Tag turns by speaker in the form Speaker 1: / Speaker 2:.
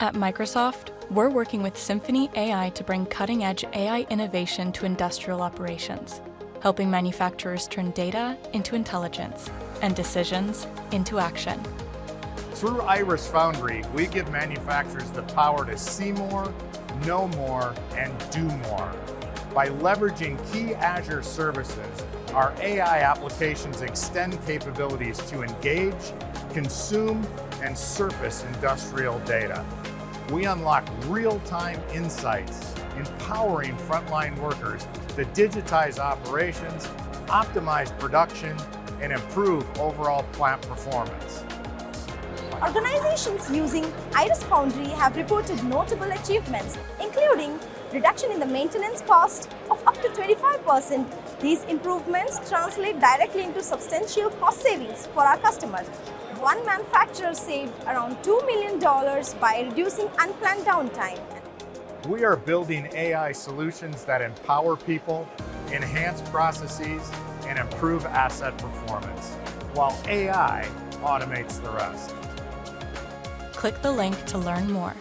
Speaker 1: At Microsoft, we're working with Symphony AI to bring cutting-edge AI innovation to industrial operations, helping manufacturers turn data into intelligence and decisions into action.
Speaker 2: Through Iris Foundry, we give manufacturers the power to see more, know more, and do more. By leveraging key Azure services, our AI applications extend capabilities to engage, consume, and surface industrial data. We unlock real-time insights, empowering frontline workers to digitize operations, optimize production, and improve overall plant performance.
Speaker 3: Organizations using Iris Foundry have reported notable achievements, including reduction in the maintenance cost of up to 25%. These improvements translate directly into substantial cost savings for our customers. One manufacturer saved around $2 million by reducing unplanned downtime.
Speaker 2: We are building AI solutions that empower people, enhance processes, and improve asset performance, while AI automates the rest.
Speaker 1: Click the link to learn more.